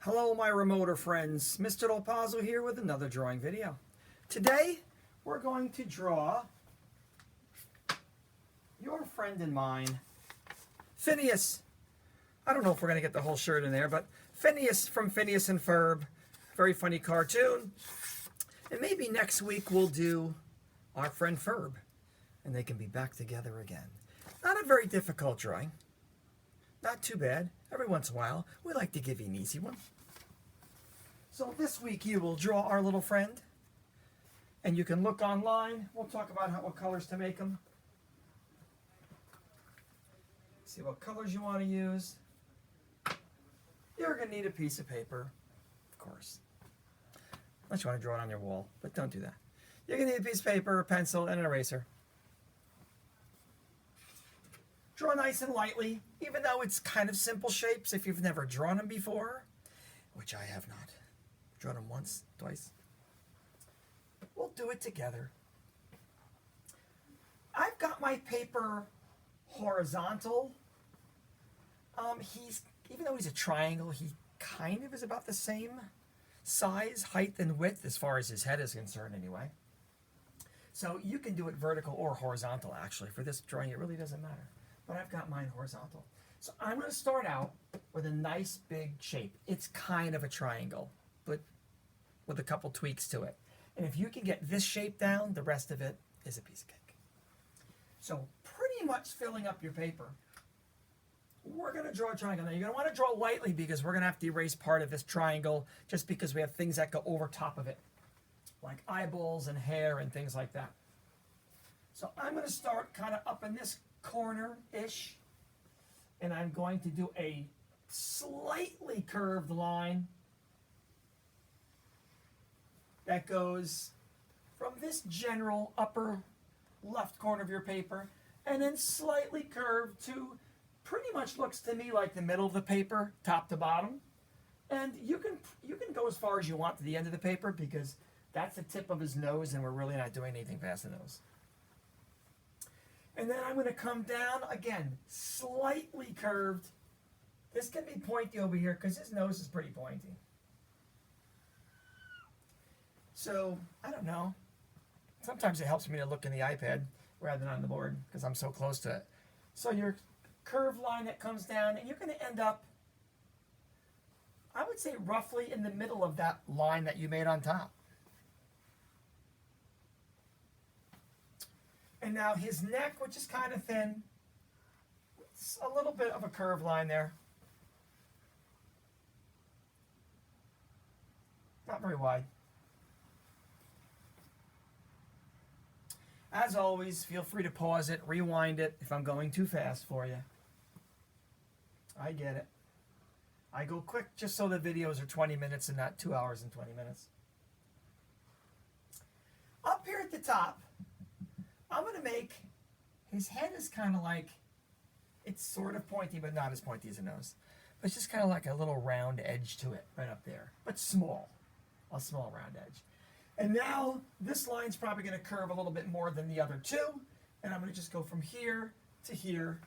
Hello my remoter friends, Mr. Del Pazzo here with another drawing video. Today we're going to draw your friend and mine, Phineas. I don't know if we're going to get the whole shirt in there, but Phineas from Phineas and Ferb, very funny cartoon. And maybe next week we'll do our friend Ferb, and they can be back together again. Not a very difficult drawing. Not too bad. Every once in a while, we like to give you an easy one. So this week you will draw our little friend, and you can look online. We'll talk about what colors to make them. See what colors you want to use. You're going to need a piece of paper, of course. Unless you want to draw it on your wall, but don't do that. You're going to need a piece of paper, a pencil, and an eraser. Draw nice and lightly, even though it's kind of simple shapes if you've never drawn them before, which I have not. Drawn them once, twice. We'll do it together. I've got my paper horizontal. Even though he's a triangle, he kind of is about the same size, height, and width as far as his head is concerned anyway. So you can do it vertical or horizontal actually. For this drawing, it really doesn't matter. But I've got mine horizontal. So I'm going to start out with a nice big shape. It's kind of a triangle, but with a couple tweaks to it. And if you can get this shape down, the rest of it is a piece of cake. So pretty much filling up your paper, we're going to draw a triangle. Now you're going to want to draw lightly because we're going to have to erase part of this triangle just because we have things that go over top of it, like eyeballs and hair and things like that. So I'm going to start kind of up in this corner-ish, and I'm going to do a slightly curved line that goes from this general upper left corner of your paper and then slightly curved to pretty much looks to me like the middle of the paper, top to bottom. And you can go as far as you want to the end of the paper because that's the tip of his nose and we're really not doing anything past the nose. And then I'm going to come down, again, slightly curved. This can be pointy over here because his nose is pretty pointy. So, I don't know. Sometimes it helps me to look in the iPad rather than on the board because I'm so close to it. So your curved line that comes down, and you're going to end up, I would say, roughly in the middle of that line that you made on top. And now his neck, which is kind of thin, it's a little bit of a curved line there. Not very wide. As always, feel free to pause it, rewind it if I'm going too fast for you. I get it. I go quick just so the videos are 20 minutes and not 2 hours and 20 minutes. Up here at the top, I'm going to make, his head is kind of like, it's sort of pointy, but not as pointy as a nose. But it's just kind of like a little round edge to it right up there, but small, a small round edge. And now this line's probably going to curve a little bit more than the other two, and I'm going to just go from here to here.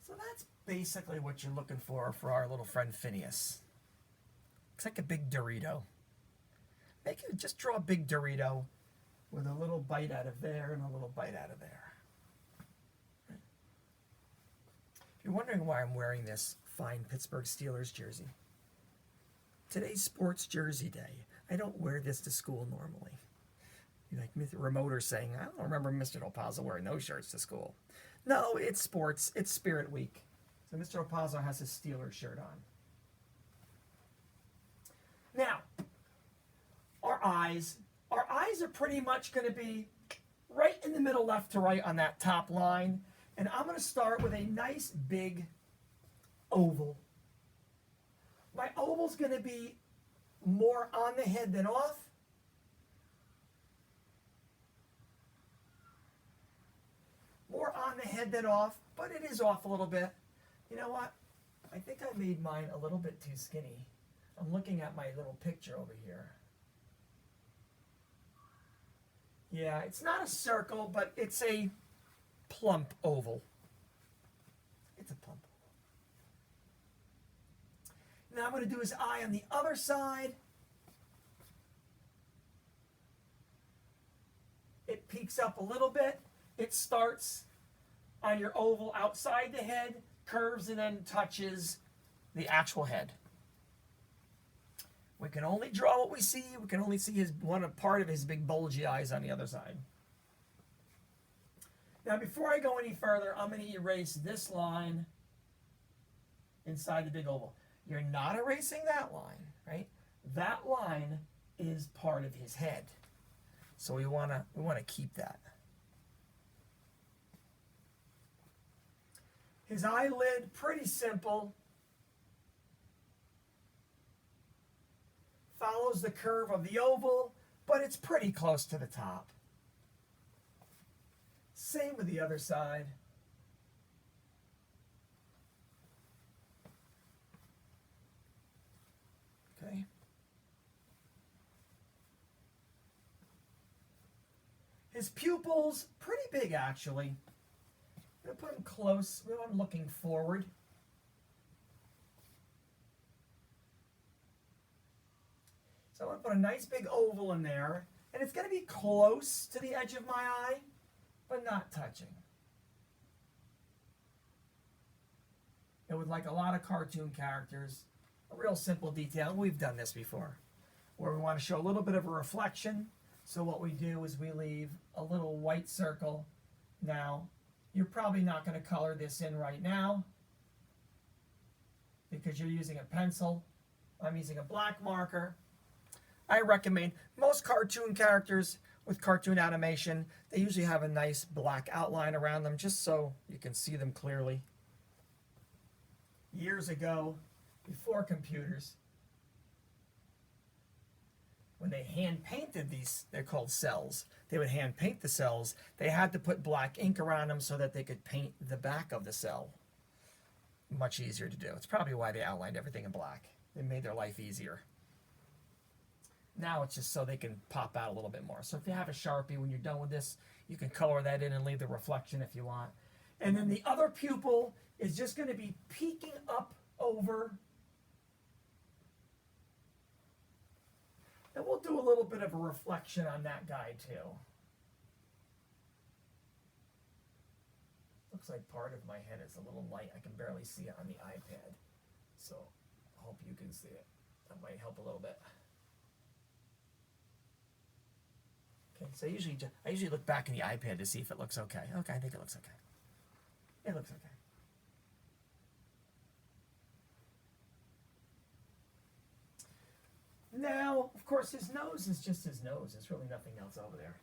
So that's basically what you're looking for our little friend Phineas. Looks like a big Dorito. Just draw a big Dorito with a little bite out of there and a little bite out of there. If you're wondering why I'm wearing this fine Pittsburgh Steelers jersey, today's sports jersey day. I don't wear this to school normally. Like Remoter saying, I don't remember Mr. Del Pazzo wearing those shirts to school. No, it's sports. It's Spirit Week. So Mr. Del Pazzo has his Steelers shirt on. Now, our eyes are pretty much going to be right in the middle, left to right on that top line. And I'm going to start with a nice big oval. My oval's going to be more on the head than off. More on the head than off, but it is off a little bit. You know what? I think I made mine a little bit too skinny. I'm looking at my little picture over here. Yeah, it's not a circle, but it's a plump oval. It's a plump oval. Now I'm going to do his eye on the other side. It peaks up a little bit. It starts on your oval outside the head, curves, and then touches the actual head. We can only draw what we see. We can only see part of his big bulgy eyes on the other side. Now, before I go any further, I'm going to erase this line inside the big oval. You're not erasing that line, right? That line is part of his head. So we want to keep that. His eyelid, pretty simple. Follows the curve of the oval, but it's pretty close to the top. Same with the other side. Okay. His pupils, pretty big actually. I'm going to put them close. I'm looking forward. So I'm going to put a nice big oval in there. And it's going to be close to the edge of my eye, but not touching. And with like a lot of cartoon characters, a real simple detail. We've done this before, where we want to show a little bit of a reflection. So what we do is we leave a little white circle. Now, you're probably not going to color this in right now because you're using a pencil. I'm using a black marker. I recommend most cartoon characters with cartoon animation, they usually have a nice black outline around them just so you can see them clearly. Years ago, before computers, when they hand painted these, they're called cells. They would hand paint the cells. They had to put black ink around them so that they could paint the back of the cell. Much easier to do. It's probably why they outlined everything in black. It made their life easier. Now it's just so they can pop out a little bit more. So if you have a Sharpie, when you're done with this, you can color that in and leave the reflection if you want. And then the other pupil is just going to be peeking up over. And we'll do a little bit of a reflection on that guy too. Looks like part of my head is a little light. I can barely see it on the iPad. So I hope you can see it. That might help a little bit. Okay, so I usually look back in the iPad to see if it looks okay. Okay, I think it looks okay. It looks okay. Now, of course, his nose is just his nose. There's really nothing else over there.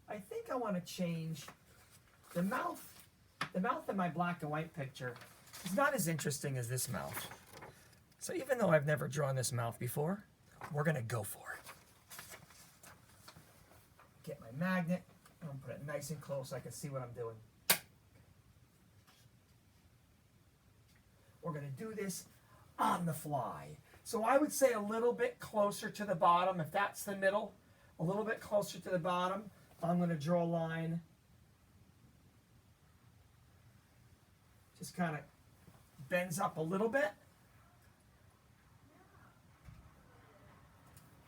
I think I want to change the mouth. The mouth in my black and white picture is not as interesting as this mouth. So even though I've never drawn this mouth before, we're going to go for it. Get my magnet. I'm going to put it nice and close so I can see what I'm doing. We're going to do this on the fly. So I would say a little bit closer to the bottom, if that's the middle, a little bit closer to the bottom. I'm going to draw a line. Just kind of bends up a little bit.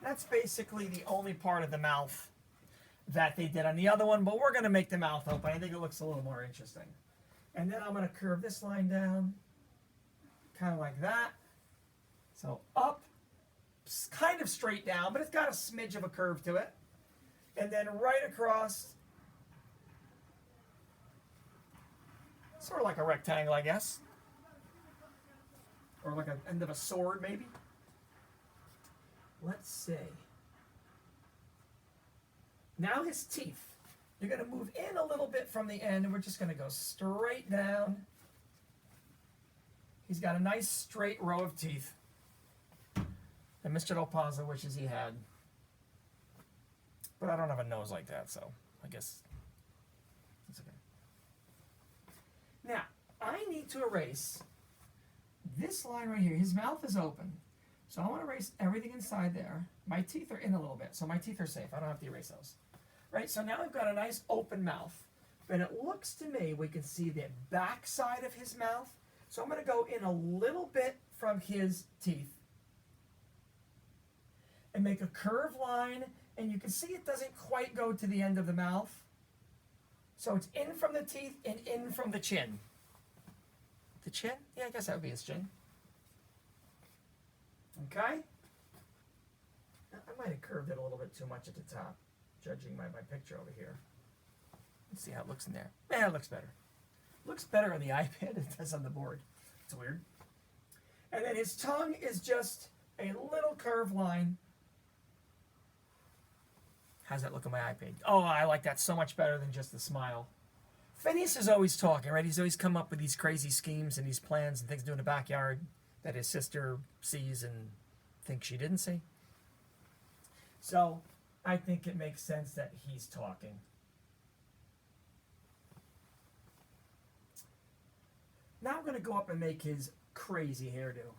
That's basically the only part of the mouth that they did on the other one, but we're going to make the mouth open. I think it looks a little more interesting. And then I'm going to curve this line down, kind of like that. So up, kind of straight down, but it's got a smidge of a curve to it. And then right across, sort of like a rectangle, I guess. Or like an end of a sword, maybe. Let's see. Now his teeth. You're going to move in a little bit from the end, and we're just going to go straight down. He's got a nice straight row of teeth that Mr. Del Pazzo wishes he had. But I don't have a nose like that, so I guess it's okay. Now, I need to erase this line right here. His mouth is open. So I want to erase everything inside there. My teeth are in a little bit, so my teeth are safe. I don't have to erase those. Right, so now we've got a nice open mouth. And it looks to me, we can see the back side of his mouth. So I'm going to go in a little bit from his teeth and make a curved line. And you can see it doesn't quite go to the end of the mouth. So it's in from the teeth and in from the chin. The chin? Yeah, I guess that would be his chin. Okay? Now, I might have curved it a little bit too much at the top, judging by my picture over here. Let's see how it looks in there. Yeah, it looks better. Looks better on the iPad than it does on the board. It's weird. And then his tongue is just a little curved line. How's that look on my iPad? Oh, I like that so much better than just the smile. Phineas is always talking, right? He's always come up with these crazy schemes and these plans and things to do in the backyard that his sister sees and thinks she didn't see. So I think it makes sense that he's talking. Now I'm going to go up and make his crazy hairdo.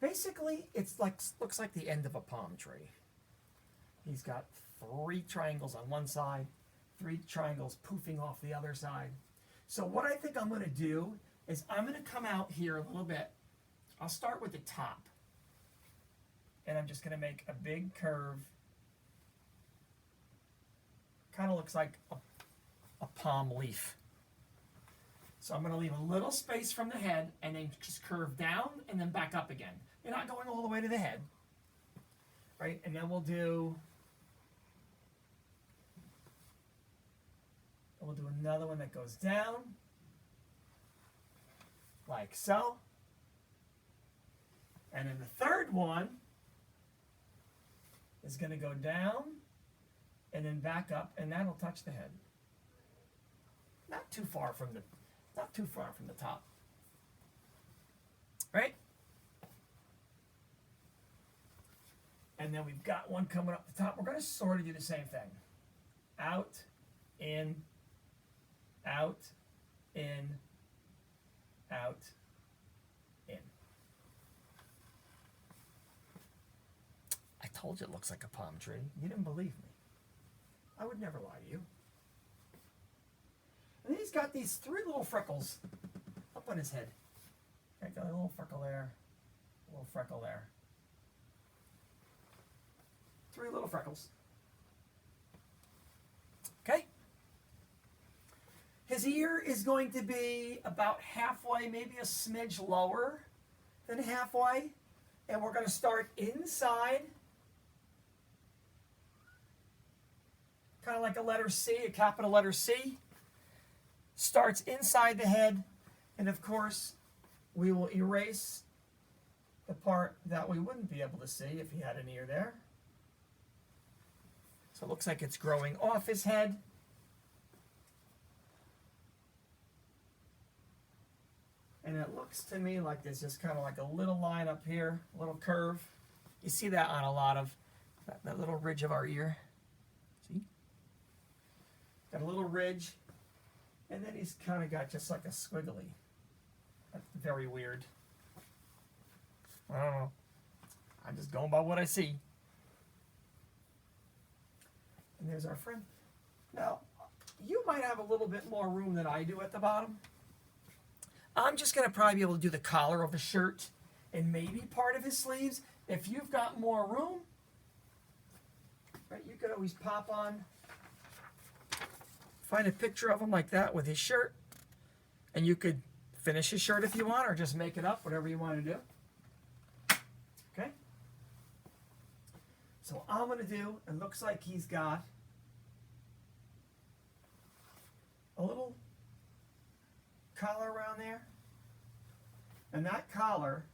Basically, it's like looks like the end of a palm tree. He's got 3 triangles on one side, 3 triangles poofing off the other side. So what I think I'm going to do is I'm going to come out here a little bit. I'll start with the top. And I'm just going to make a big curve. Kind of looks like a palm leaf. So I'm going to leave a little space from the head and then just curve down and then back up again. You're not going all the way to the head. Right? And then we'll do another one that goes down like so. And then the third one is going to go down and then back up, and that'll touch the head. Not too far from the top. Right? And then we've got one coming up the top. We're going to sort of do the same thing. Out, in, out, in, out, in. I told you it looks like a palm tree. You didn't believe me. I would never lie to you. And then he's got these 3 little freckles up on his head. Okay, got a little freckle there, a little freckle there. 3 little freckles. Okay? His ear is going to be about halfway, maybe a smidge lower than halfway. And we're going to start inside. Kind of like a letter C, a capital letter C. Starts inside the head. And of course, we will erase the part that we wouldn't be able to see if he had an ear there. So it looks like it's growing off his head. And it looks to me like there's just kind of like a little line up here, a little curve. You see that on a lot of that little ridge of our ear. See? Got a little ridge. And then he's kind of got just like a squiggly. That's very weird. I don't know. I'm just going by what I see. And there's our friend. Now, you might have a little bit more room than I do at the bottom. I'm just going to probably be able to do the collar of the shirt and maybe part of his sleeves. If you've got more room, right, you could always pop on, find a picture of him like that with his shirt, and you could finish his shirt if you want, or just make it up, whatever you want to do. Okay? So all I'm going to do, it looks like he's got a little collar around there, and that collar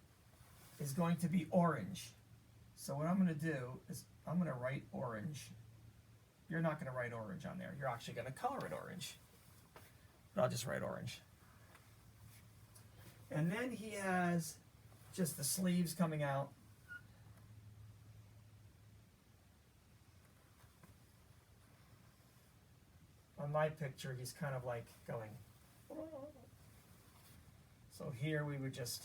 is going to be orange. So what I'm going to do is I'm going to write orange. You're not going to write orange on there. You're actually going to color it orange. But I'll just write orange. And then he has just the sleeves coming out. On my picture, he's kind of like going. So here we would just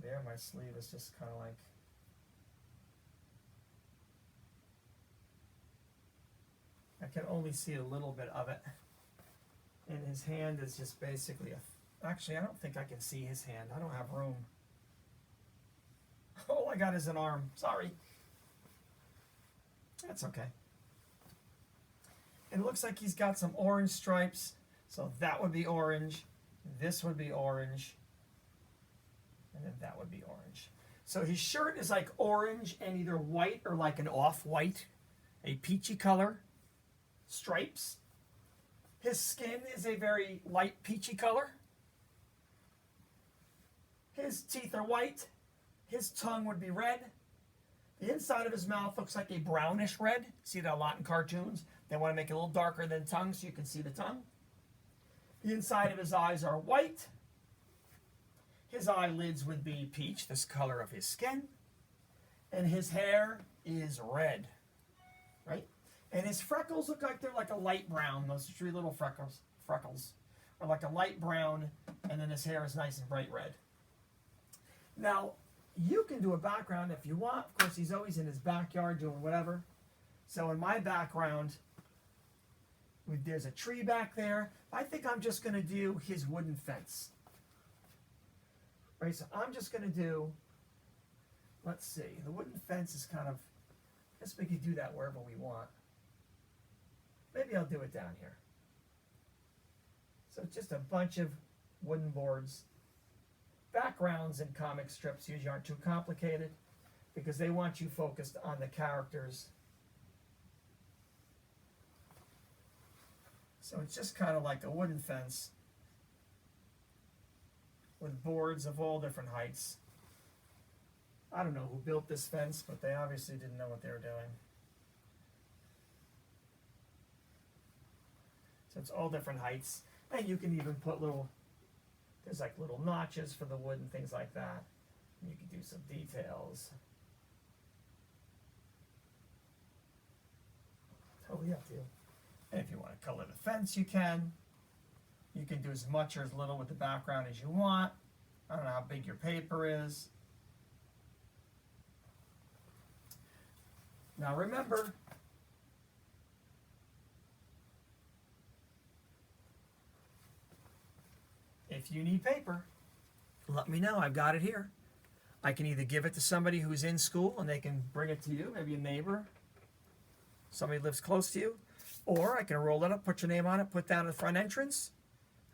there. My sleeve is just kind of like, I can only see a little bit of it. And his hand is just basically actually, I don't think I can see his hand. I don't have room. All I got is an arm. Sorry. That's okay. And it looks like he's got some orange stripes. So that would be orange. This would be orange. And then that would be orange. So his shirt is like orange and either white or like an off-white, a peachy color. Stripes. His skin is a very light peachy color. His teeth are white. His tongue would be red. The inside of his mouth looks like a brownish red. See that a lot in cartoons. They want to make it a little darker than tongue so you can see the tongue. The inside of his eyes are white. His eyelids would be peach, this color of his skin. And his hair is red, right? And his freckles look like they're like a light brown. Those 3 little freckles are like a light brown, and then his hair is nice and bright red. Now, you can do a background if you want. Of course, he's always in his backyard doing whatever. So in my background, there's a tree back there. I think I'm just going to do his wooden fence. Right, so I'm just going to do, let's see, the wooden fence is kind of, I guess we could do that wherever we want. Maybe I'll do it down here. So it's just a bunch of wooden boards. Backgrounds in comic strips usually aren't too complicated because they want you focused on the characters. So it's just kind of like a wooden fence with boards of all different heights. I don't know who built this fence, but they obviously didn't know what they were doing. So it's all different heights. And you can even put little, there's like little notches for the wood and things like that. And you can do some details. Totally up to you. And if you want to color the fence, you can. You can do as much or as little with the background as you want. I don't know how big your paper is. Now remember, if you need paper, let me know. I've got it here. I can either give it to somebody who's in school and they can bring it to you, maybe a neighbor, somebody who lives close to you, or I can roll it up, put your name on it, put down in the front entrance,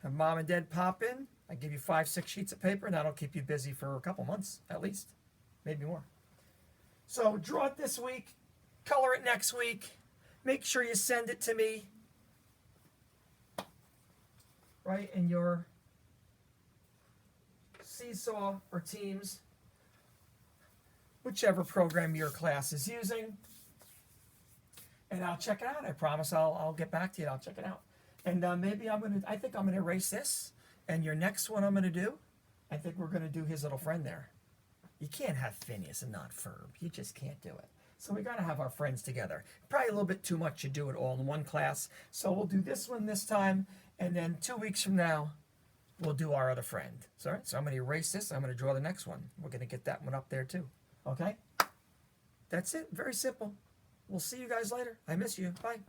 have mom and dad pop in. I give you 5, 6 sheets of paper, and that'll keep you busy for a couple months at least, maybe more. So draw it this week, color it next week. Make sure you send it to me, right, in your Seesaw or Teams, whichever program your class is using, and I'll check it out. I promise I'll get back to you. I'll check it out. And maybe I think I'm gonna erase this. And your next one I'm gonna do, I think we're gonna do his little friend there. You can't have Phineas and not Ferb. You just can't do it. So we gotta have our friends together. Probably a little bit too much to do it all in one class. So we'll do this one this time, and then 2 weeks from now, we'll do our other friend. So, all right, so I'm gonna erase this. I'm gonna draw the next one. We're gonna get that one up there too. Okay? That's it. Very simple. We'll see you guys later. I miss you. Bye.